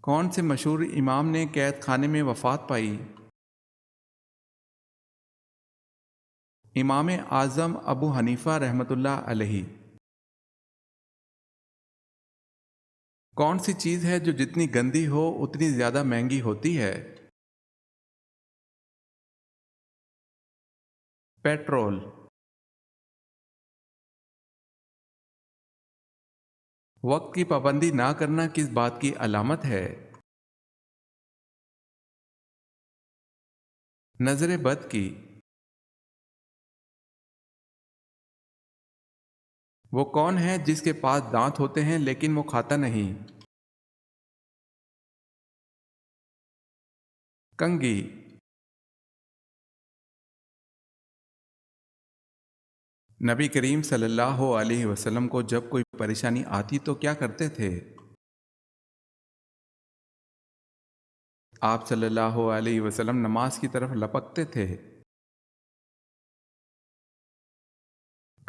کون سے مشہور امام نے قید خانے میں وفات پائی؟ امام اعظم ابو حنیفہ رحمۃ اللہ علیہ۔ کون سی چیز ہے جو جتنی گندی ہو اتنی زیادہ مہنگی ہوتی ہے؟ پیٹرول۔ وقت کی پابندی نہ کرنا کس بات کی علامت ہے؟ نظر بد کی۔ وہ کون ہے جس کے پاس دانت ہوتے ہیں لیکن وہ کھاتا نہیں؟ کنگھی۔ نبی کریم صلی اللہ علیہ وسلم کو جب کوئی پریشانی آتی تو کیا کرتے تھے؟ آپ صلی اللہ علیہ وسلم نماز کی طرف لپکتے تھے۔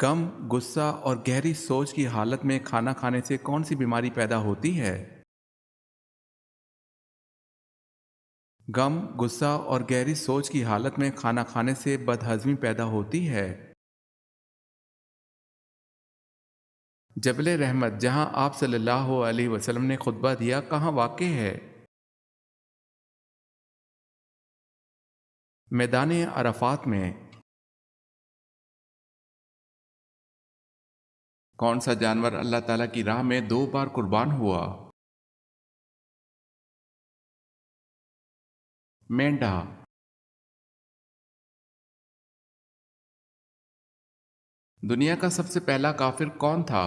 غم، غصہ اور گہری سوچ کی حالت میں کھانا کھانے سے کون سی بیماری پیدا ہوتی ہے؟ غم، غصہ اور گہری سوچ کی حالت میں کھانا کھانے سے بدہضمی پیدا ہوتی ہے۔ جبل رحمت جہاں آپ صلی اللہ علیہ وسلم نے خطبہ دیا کہاں واقع ہے؟ میدان عرفات میں۔ کون سا جانور اللہ تعالیٰ کی راہ میں 2 بار قربان ہوا؟ مینڈھا۔ دنیا کا سب سے پہلا کافر کون تھا؟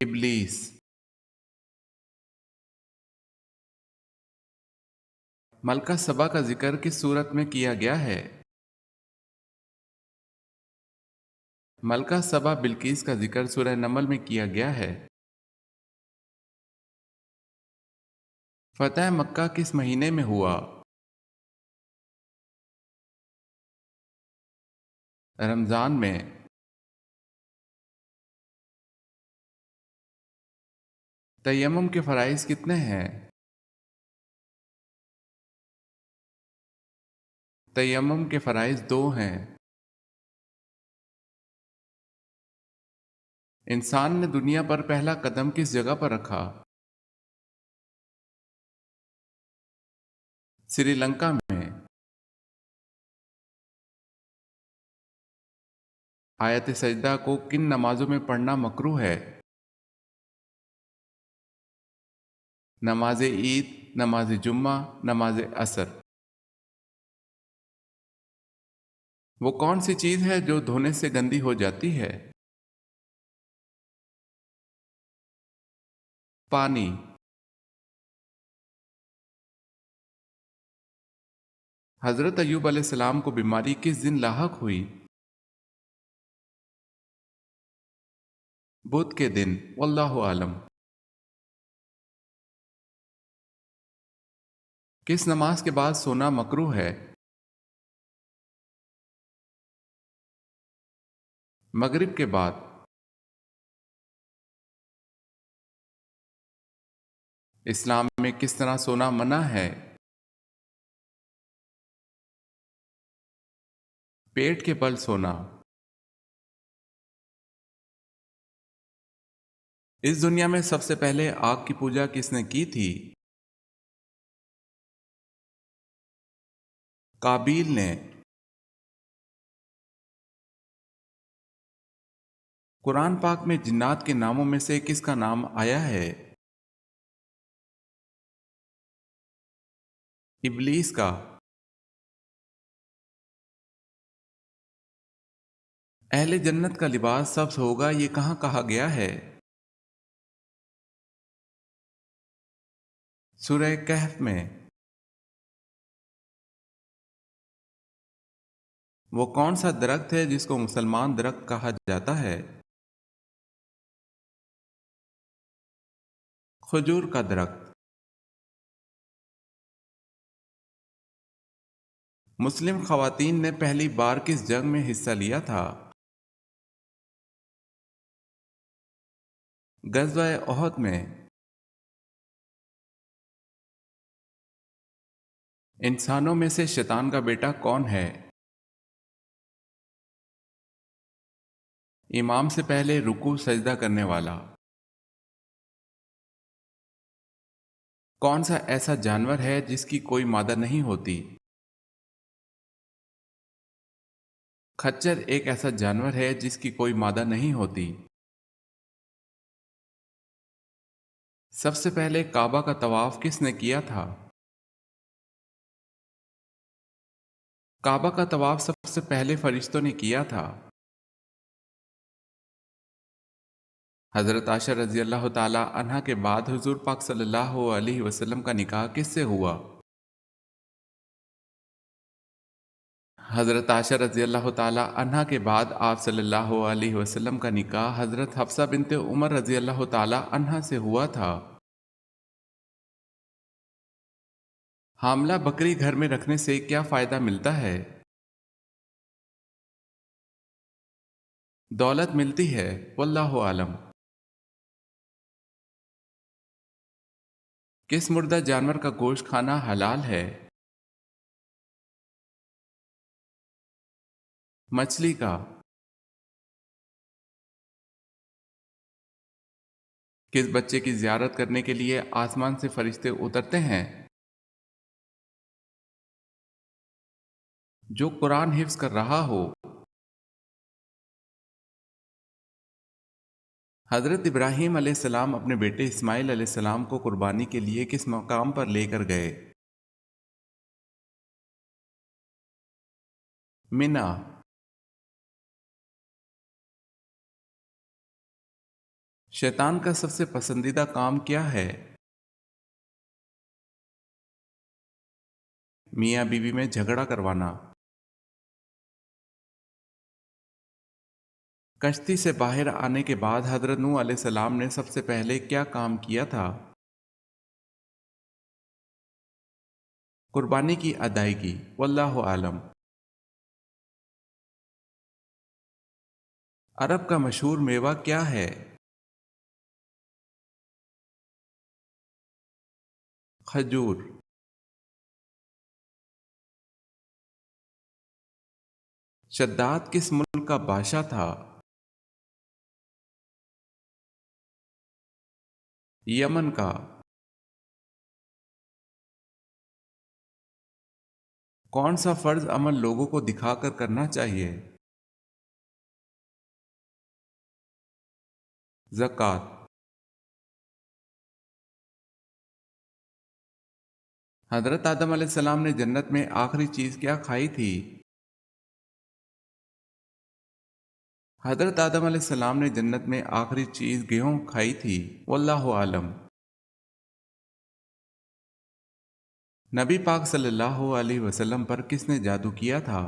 ابلیس۔ ملکہ سبا کا ذکر کس صورت میں کیا گیا ہے؟ ملکہ سبا بلقیس کا ذکر سورہ نمل میں کیا گیا ہے۔ فتح مکہ کس مہینے میں ہوا؟ رمضان میں۔ تیمم کے فرائض کتنے ہیں؟ تیمم کے فرائض 2 ہیں۔ انسان نے دنیا پر پہلا قدم کس جگہ پر رکھا؟ سری لنکا میں۔ آیت سجدہ کو کن نمازوں میں پڑھنا مکروہ ہے؟ نماز عید، نماز جمعہ، نماز عصر۔ وہ کون سی چیز ہے جو دھونے سے گندی ہو جاتی ہے؟ پانی۔ حضرت ایوب علیہ السلام کو بیماری کس دن لاحق ہوئی؟ بدھ کے دن، واللہ عالم۔ کس نماز کے بعد سونا مکروہ ہے؟ مغرب کے بعد۔ اسلام میں کس طرح سونا منع ہے؟ پیٹ کے بل سونا۔ اس دنیا میں سب سے پہلے آگ کی پوجا کس نے کی تھی؟ قابیل نے۔ قرآن پاک میں جنات کے ناموں میں سے کس کا نام آیا ہے؟ ابلیس کا۔ اہل جنت کا لباس سبز ہوگا یہ کہاں کہا گیا ہے؟ سورہ کہف میں۔ وہ کون سا درخت ہے جس کو مسلمان درخت کہا جاتا ہے؟ کھجور کا درخت۔ مسلم خواتین نے پہلی بار کس جنگ میں حصہ لیا تھا؟ غزوہ احد میں انسانوں میں سے شیطان کا بیٹا کون ہے؟ امام سے پہلے رکوع سجدہ کرنے والا۔ کون سا ایسا جانور ہے جس کی کوئی مادہ نہیں ہوتی؟ خچر ایک ایسا جانور ہے جس کی کوئی مادہ نہیں ہوتی۔ سب سے پہلے کعبہ کا طواف کس نے کیا تھا؟ کعبہ کا طواف سب سے پہلے فرشتوں نے کیا تھا۔ حضرت عائشہ رضی اللہ تعالی عنہا کے بعد حضور پاک صلی اللہ علیہ وسلم کا نکاح کس سے ہوا؟ حضرت عائشہ رضی اللہ تعالی عنہا کے بعد آپ صلی اللہ علیہ وسلم کا نکاح حضرت حفصہ بنت عمر رضی اللہ تعالی عنہا سے ہوا تھا۔ حاملہ بکری گھر میں رکھنے سے کیا فائدہ ملتا ہے؟ دولت ملتی ہے، واللہ عالم۔ کس مردہ جانور کا گوشت کھانا حلال ہے؟ مچھلی کا۔ کس بچے کی زیارت کرنے کے لیے آسمان سے فرشتے اترتے ہیں؟ جو قرآن حفظ کر رہا ہو۔ حضرت ابراہیم علیہ السلام اپنے بیٹے اسماعیل علیہ السلام کو قربانی کے لیے کس مقام پر لے کر گئے؟ منا۔ شیطان کا سب سے پسندیدہ کام کیا ہے؟ میاں بیوی میں جھگڑا کروانا۔ کشتی سے باہر آنے کے بعد حضرت نوح علیہ السلام نے سب سے پہلے کیا کام کیا تھا؟ قربانی کی ادائیگی، واللہ عالم۔ عرب کا مشہور میوہ کیا ہے؟ کھجور۔ شداد کس ملک کا بادشاہ تھا؟ یمن کا۔ کون سا فرض عمل لوگوں کو دکھا کر کرنا چاہیے؟ زکوٰۃ۔ حضرت آدم علیہ السلام نے جنت میں آخری چیز کیا کھائی تھی؟ حضرت آدم علیہ السلام نے جنت میں آخری چیز گیہوں کھائی تھی، واللہ عالم۔ نبی پاک صلی اللہ علیہ وسلم پر کس نے جادو کیا تھا؟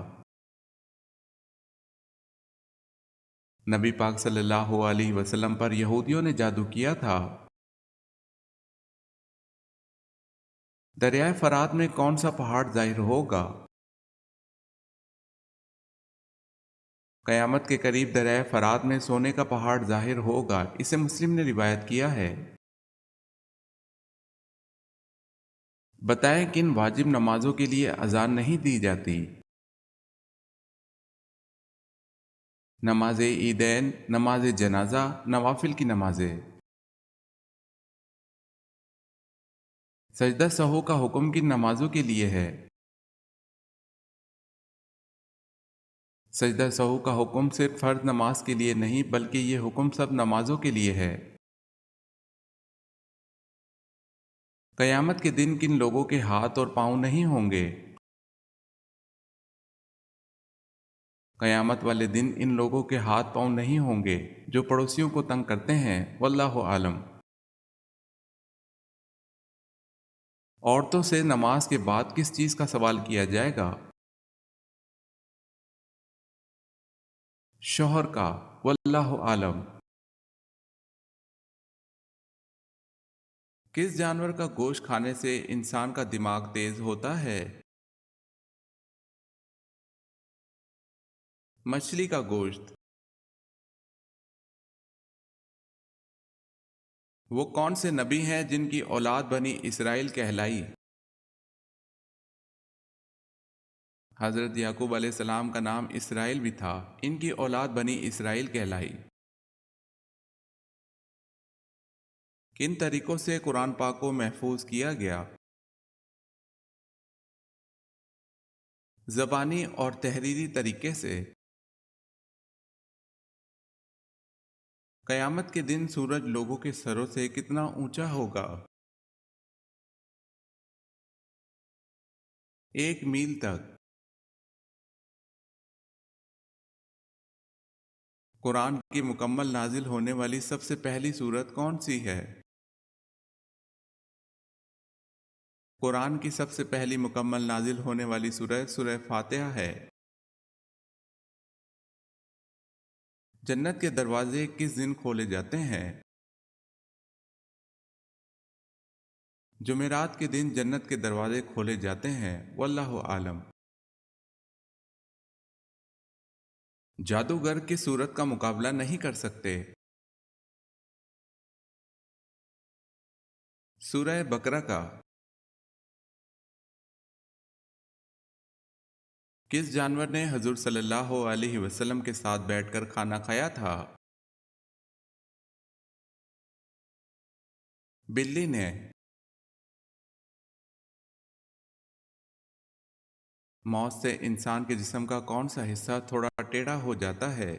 نبی پاک صلی اللہ علیہ وسلم پر یہودیوں نے جادو کیا تھا۔ دریائے فرات میں کون سا پہاڑ ظاہر ہوگا؟ قیامت کے قریب دریائے فرات میں سونے کا پہاڑ ظاہر ہوگا، اسے مسلم نے روایت کیا ہے۔ بتائیں کن واجب نمازوں کے لیے اذان نہیں دی جاتی؟ نماز عیدین، نماز جنازہ، نوافل کی نمازیں۔ سجدہ سہو کا حکم کن نمازوں کے لیے ہے؟ سجدہ سہو کا حکم صرف فرض نماز کے لیے نہیں بلکہ یہ حکم سب نمازوں کے لیے ہے۔ قیامت کے دن کن لوگوں کے ہاتھ اور پاؤں نہیں ہوں گے؟ قیامت والے دن ان لوگوں کے ہاتھ پاؤں نہیں ہوں گے جو پڑوسیوں کو تنگ کرتے ہیں، واللہ عالم۔ عورتوں سے نماز کے بعد کس چیز کا سوال کیا جائے گا؟ شوہر کا، واللہ عالم۔ کس جانور کا گوشت کھانے سے انسان کا دماغ تیز ہوتا ہے؟ مچھلی کا گوشت۔ وہ کون سے نبی ہیں جن کی اولاد بنی اسرائیل کہلائی؟ حضرت یعقوب علیہ السلام کا نام اسرائیل بھی تھا، ان کی اولاد بنی اسرائیل کہلائی۔ کن طریقوں سے قرآن پاک کو محفوظ کیا گیا؟ زبانی اور تحریری طریقے سے۔ قیامت کے دن سورج لوگوں کے سروں سے کتنا اونچا ہوگا؟ 1 میل تک۔ قرآن کی مکمل نازل ہونے والی سب سے پہلی سورت کون سی ہے؟ قرآن کی سب سے پہلی مکمل نازل ہونے والی سورت سورہ فاتحہ ہے۔ جنت کے دروازے کس دن کھولے جاتے ہیں؟ جمعرات کے دن جنت کے دروازے کھولے جاتے ہیں، واللہ عالم۔ جادوگر کس صورت کا مقابلہ نہیں کر سکتے؟ سورہ بقرہ کا۔ کس جانور نے حضور صلی اللہ علیہ وسلم کے ساتھ بیٹھ کر کھانا کھایا تھا؟ بلی نے۔ موت سے انسان کے جسم کا کون سا حصہ تھوڑا ٹیڑھا ہو جاتا ہے؟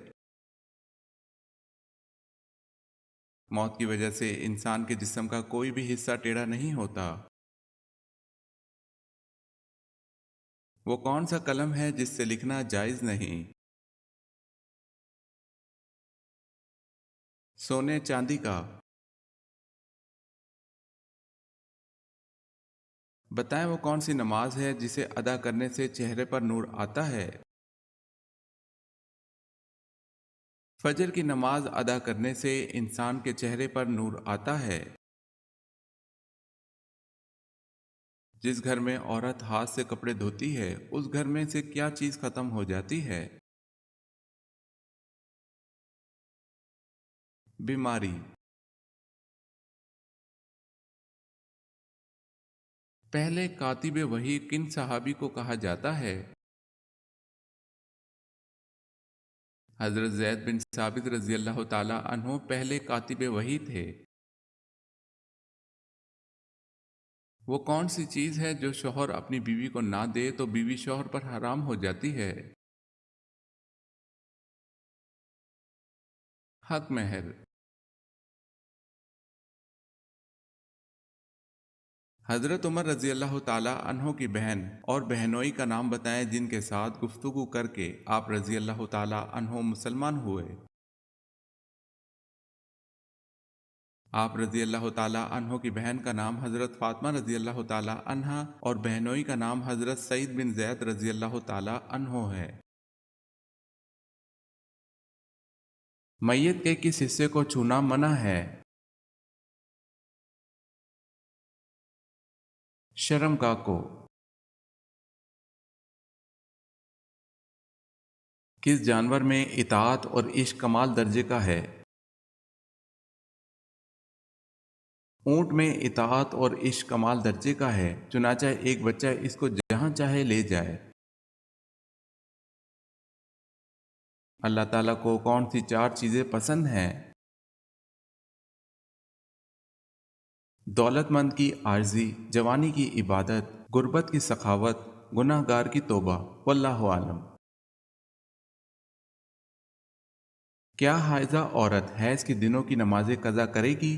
موت کی وجہ سے انسان کے جسم کا کوئی بھی حصہ ٹیڑھا نہیں ہوتا۔ وہ کون سا قلم ہے جس سے لکھنا جائز نہیں؟ سونے چاندی کا۔ بتائیں وہ کون سی نماز ہے جسے ادا کرنے سے چہرے پر نور آتا ہے؟ فجر کی نماز ادا کرنے سے انسان کے چہرے پر نور آتا ہے۔ جس گھر میں عورت ہاتھ سے کپڑے دھوتی ہے اس گھر میں سے کیا چیز ختم ہو جاتی ہے؟ بیماری۔ پہلے کاتب وحی کن صحابی کو کہا جاتا ہے؟ حضرت زید بن ثابت رضی اللہ تعالی عنہ پہلے کاتب وحی تھے۔ وہ کون سی چیز ہے جو شوہر اپنی بیوی کو نہ دے تو بیوی شوہر پر حرام ہو جاتی ہے؟ حق مہر۔ حضرت عمر رضی اللہ تعالی عنہ کی بہن اور بہنوئی کا نام بتائیں جن کے ساتھ گفتگو کر کے آپ رضی اللہ تعالی عنہ مسلمان ہوئے۔ آپ رضی اللہ تعالی عنہ کی بہن کا نام حضرت فاطمہ رضی اللہ تعالی عنہا اور بہنوئی کا نام حضرت سعید بن زید رضی اللہ تعالی عنہ ہے۔ میت کے کس حصے کو چھونا منع ہے؟ شرمگاہ کو۔ کس جانور میں اطاعت اور عشق کمال درجے کا ہے؟ اونٹ میں اطاعت اور عشق کمال درجے کا ہے، چنانچہ ایک بچہ اس کو جہاں چاہے لے جائے۔ اللہ تعالیٰ کو کون سی 4 چیزیں پسند ہیں؟ دولت مند کی عاجزی، جوانی کی عبادت، غربت کی سخاوت، گناہ گار کی توبہ، واللہ عالم۔ کیا حائضہ عورت حیض کے دنوں کی نمازیں قضا کرے گی؟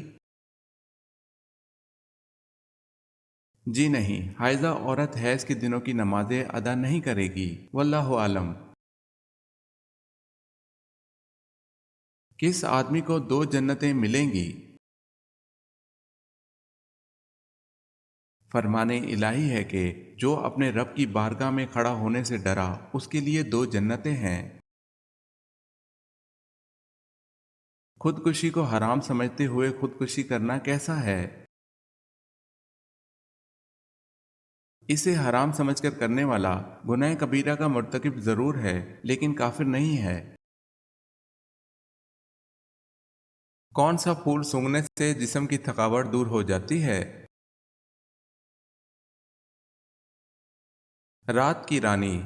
جی نہیں، حائضہ عورت حیض کے دنوں کی نمازیں ادا نہیں کرے گی، واللہ عالم۔ کس آدمی کو 2 جنتیں ملیں گی؟ فرمان الہی ہے کہ جو اپنے رب کی بارگاہ میں کھڑا ہونے سے ڈرا اس کے لیے 2 جنتیں ہیں۔ خودکشی کو حرام سمجھتے ہوئے خودکشی کرنا کیسا ہے؟ اسے حرام سمجھ کر کرنے والا گناہ کبیرہ کا مرتکب ضرور ہے لیکن کافر نہیں ہے۔ کون سا پھول سونگھنے سے جسم کی تھکاوٹ دور ہو جاتی ہے؟ رات کی رانی۔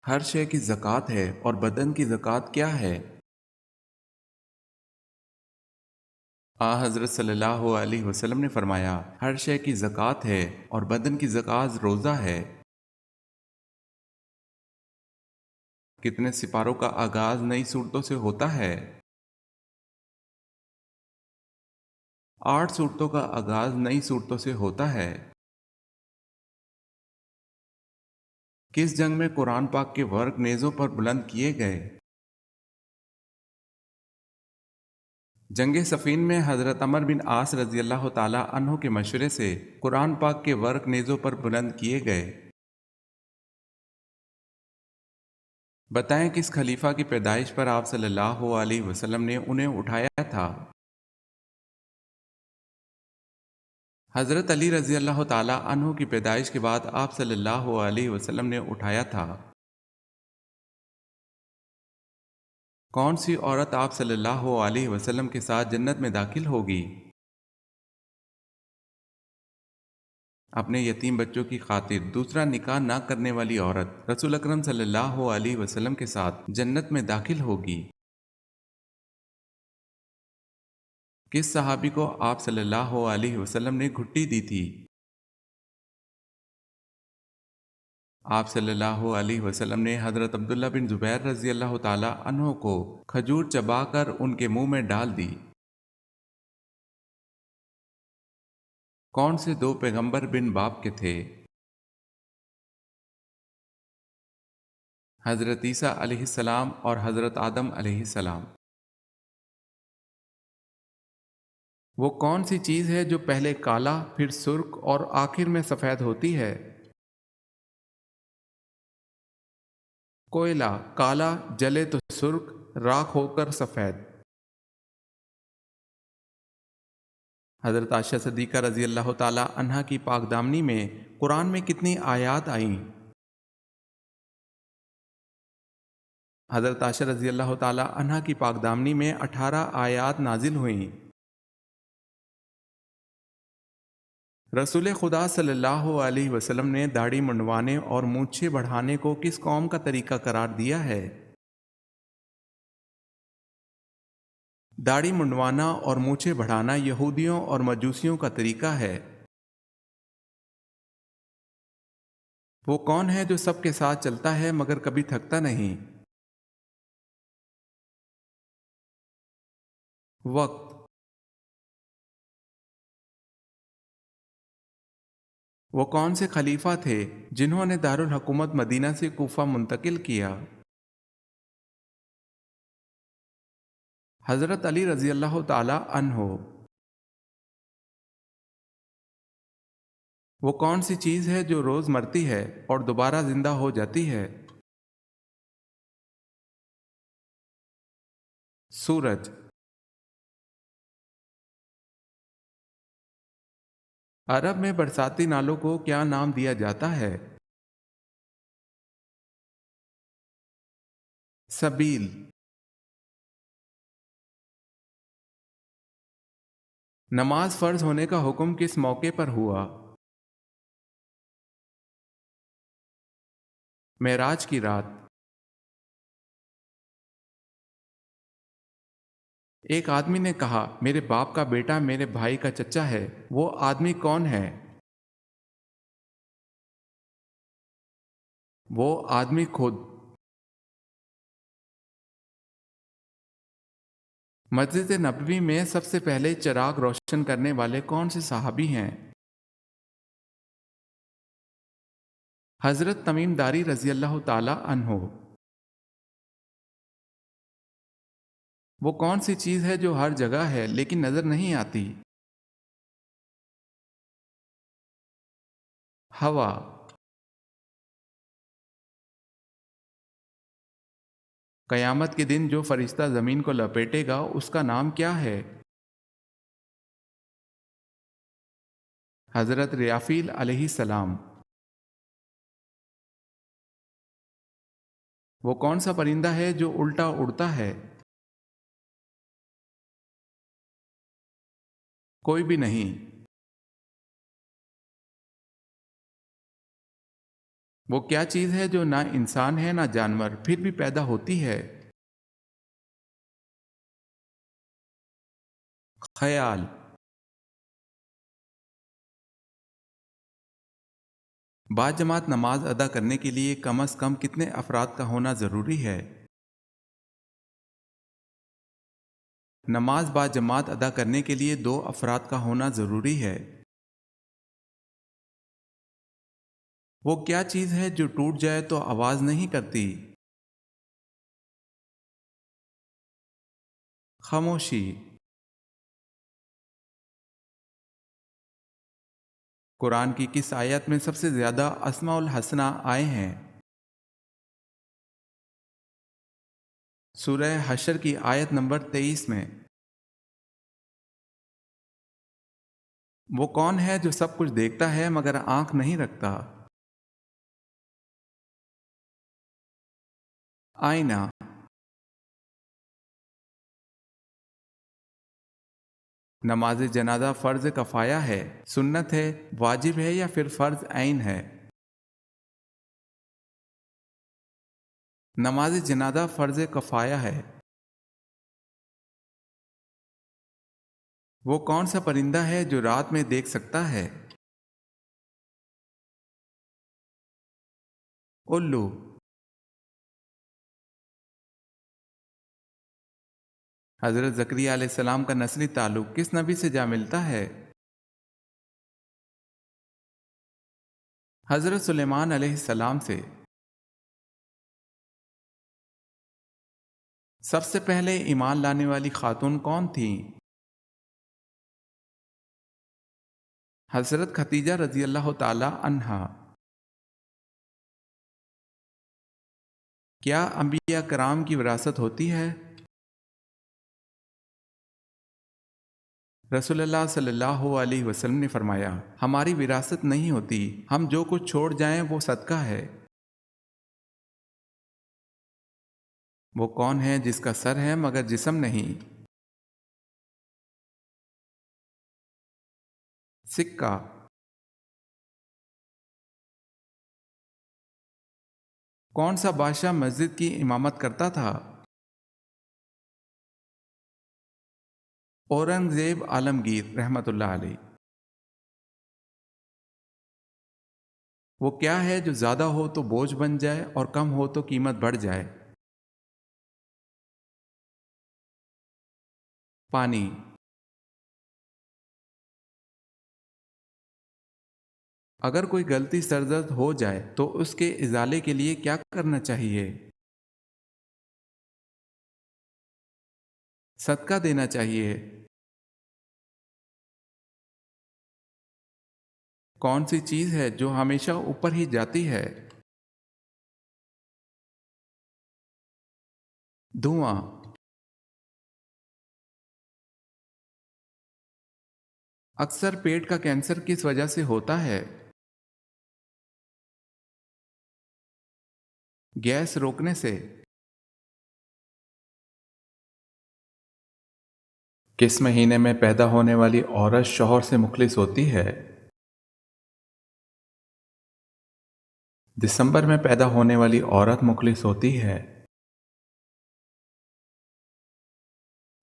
ہر شے کی زکوٰۃ ہے اور بدن کی زکوٰۃ کیا ہے؟ حضرت صلی اللہ علیہ وسلم نے فرمایا، ہر شے کی زکوٰۃ ہے اور بدن کی زکوٰۃ روزہ ہے۔ کتنے سپاروں کا آغاز نئی صورتوں سے ہوتا ہے؟ 8 صورتوں کا آغاز نئی صورتوں سے ہوتا ہے۔ کس جنگ میں قرآن پاک کے ورق نیزوں پر بلند کیے گئے؟ جنگ صفین میں حضرت عمر بن عاص رضی اللہ تعالی عنہ کے مشورے سے قرآن پاک کے ورق نیزوں پر بلند کیے گئے۔ بتائیں کس خلیفہ کی پیدائش پر آپ صلی اللہ علیہ وسلم نے انہیں اٹھایا تھا؟ حضرت علی رضی اللہ تعالی عنہ کی پیدائش کے بعد آپ صلی اللہ علیہ وسلم نے اٹھایا تھا۔ کون سی عورت آپ صلی اللہ علیہ وسلم کے ساتھ جنت میں داخل ہوگی؟ اپنے یتیم بچوں کی خاطر دوسرا نکاح نہ کرنے والی عورت رسول اکرم صلی اللہ علیہ وسلم کے ساتھ جنت میں داخل ہوگی۔ کس صحابی کو آپ صلی اللہ علیہ وسلم نے گھٹی دی تھی؟ آپ صلی اللہ علیہ وسلم نے حضرت عبداللہ بن زبیر رضی اللہ تعالی عنہ کو کھجور چبا کر ان کے منہ میں ڈال دی۔ کون سے دو پیغمبر بن باپ کے تھے؟ حضرت عیسیٰ علیہ السلام اور حضرت آدم علیہ السلام۔ وہ کون سی چیز ہے جو پہلے کالا پھر سرخ اور آخر میں سفید ہوتی ہے؟ کوئلہ کالا جلے تو سرخ، راکھ ہو کر سفید۔ حضرت عائشہ صدیقہ رضی اللہ تعالی عنہا کی پاک دامنی میں قرآن میں کتنی آیات آئیں؟ حضرت عائشہ رضی اللہ تعالی عنہا کی پاک دامنی میں 18 آیات نازل ہوئیں۔ رسول خدا صلی اللہ علیہ وسلم نے داڑھی منڈوانے اور مونچھیں بڑھانے کو کس قوم کا طریقہ قرار دیا ہے؟ داڑھی منڈوانا اور مونچھیں بڑھانا یہودیوں اور مجوسیوں کا طریقہ ہے۔ وہ کون ہے جو سب کے ساتھ چلتا ہے مگر کبھی تھکتا نہیں؟ وقت۔ وہ کون سے خلیفہ تھے جنہوں نے دارالحکومت مدینہ سے کوفہ منتقل کیا؟ حضرت علی رضی اللہ تعالی عنہ۔ وہ کون سی چیز ہے جو روز مرتی ہے اور دوبارہ زندہ ہو جاتی ہے؟ سورج۔ عرب میں برساتی نالوں کو کیا نام دیا جاتا ہے؟ سبیل۔ نماز فرض ہونے کا حکم کس موقع پر ہوا؟ معراج کی رات۔ ایک آدمی نے کہا، میرے باپ کا بیٹا میرے بھائی کا چچا ہے، وہ آدمی کون ہے؟ وہ آدمی خود۔ مسجد نبوی میں سب سے پہلے چراغ روشن کرنے والے کون سے صحابی ہیں؟ حضرت تمیم داری رضی اللہ تعالی عنہ۔ وہ کون سی چیز ہے جو ہر جگہ ہے لیکن نظر نہیں آتی؟ ہوا۔ قیامت کے دن جو فرشتہ زمین کو لپیٹے گا اس کا نام کیا ہے؟ حضرت ریافیل علیہ السلام۔ وہ کون سا پرندہ ہے جو الٹا اڑتا ہے؟ کوئی بھی نہیں۔ وہ کیا چیز ہے جو نہ انسان ہے نہ جانور پھر بھی پیدا ہوتی ہے؟ خیال۔ باجماعت نماز ادا کرنے کے لیے کم از کم کتنے افراد کا ہونا ضروری ہے؟ نماز باجماعت ادا کرنے کے لیے 2 افراد کا ہونا ضروری ہے۔ وہ کیا چیز ہے جو ٹوٹ جائے تو آواز نہیں کرتی؟ خاموشی۔ قرآن کی کس آیت میں سب سے زیادہ اسماء الحسنہ آئے ہیں؟ سورہ حشر کی آیت نمبر 23 میں۔ وہ کون ہے جو سب کچھ دیکھتا ہے مگر آنکھ نہیں رکھتا؟ آئینہ۔ نماز جنازہ فرض کفایہ ہے، سنت ہے، واجب ہے یا پھر فرض عین ہے؟ نماز جنازہ فرض کفایہ ہے۔ وہ کون سا پرندہ ہے جو رات میں دیکھ سکتا ہے؟ الو۔ حضرت زکریا علیہ السلام کا نسلی تعلق کس نبی سے جا ملتا ہے؟ حضرت سلیمان علیہ السلام سے۔ سب سے پہلے ایمان لانے والی خاتون کون تھیں؟ حضرت خدیجہ رضی اللہ تعالی عنہا۔ کیا انبیاء کرام کی وراثت ہوتی ہے؟ رسول اللہ صلی اللہ علیہ وسلم نے فرمایا، ہماری وراثت نہیں ہوتی، ہم جو کچھ چھوڑ جائیں وہ صدقہ ہے۔ وہ کون ہے جس کا سر ہے مگر جسم نہیں؟ سکہ۔ کون سا بادشاہ مسجد کی امامت کرتا تھا؟ اورنگزیب عالمگیر رحمۃ اللہ علیہ۔ وہ کیا ہے جو زیادہ ہو تو بوجھ بن جائے اور کم ہو تو قیمت بڑھ جائے؟ پانی۔ اگر کوئی غلطی سرزد ہو جائے تو اس کے ازالے کے لیے کیا کرنا چاہیے؟ صدقہ دینا چاہیے۔ کون سی چیز ہے جو ہمیشہ اوپر ہی جاتی ہے؟ دھواں۔ اکثر پیٹ کا کینسر کس وجہ سے ہوتا ہے؟ گیس روکنے سے۔ کس مہینے میں پیدا ہونے والی عورت شوہر سے مخلص ہوتی ہے؟ دسمبر میں پیدا ہونے والی عورت مخلص ہوتی ہے۔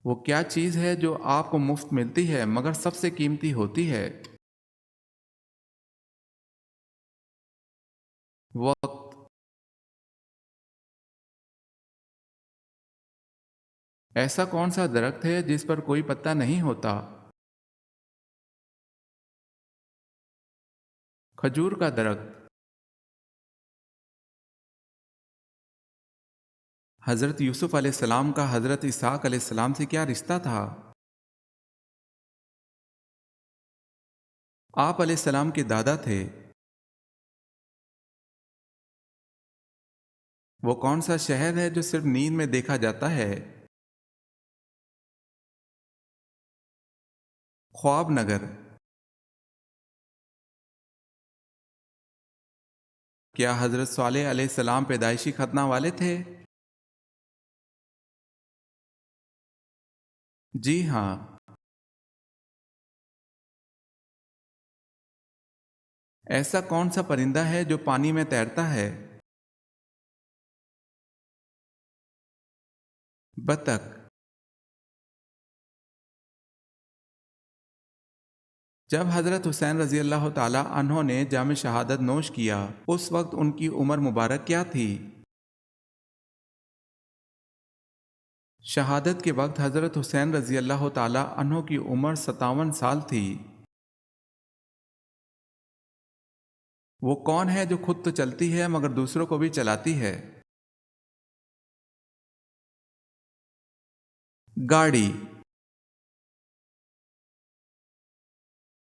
وہ کیا چیز ہے جو آپ کو مفت ملتی ہے مگر سب سے قیمتی ہوتی ہے؟ وقت۔ ایسا کون سا درخت ہے جس پر کوئی پتا نہیں ہوتا؟ کھجور کا درخت۔ حضرت یوسف علیہ السلام کا حضرت اسحاق علیہ السلام سے کیا رشتہ تھا؟ آپ علیہ السلام کے دادا تھے۔ وہ کون سا شہر ہے جو صرف نیند میں دیکھا جاتا ہے؟ خواب نگر۔ کیا حضرت صالح علیہ السلام پیدائشی ختنہ والے تھے؟ جی ہاں۔ ایسا کون سا پرندہ ہے جو پانی میں تیرتا ہے؟ بطخ۔ جب حضرت حسین رضی اللہ تعالی عنہ نے جام شہادت نوش کیا اس وقت ان کی عمر مبارک کیا تھی؟ شہادت کے وقت حضرت حسین رضی اللہ تعالی عنہ کی عمر 57 سال تھی۔ وہ کون ہے جو خود تو چلتی ہے مگر دوسروں کو بھی چلاتی ہے؟ گاڑی۔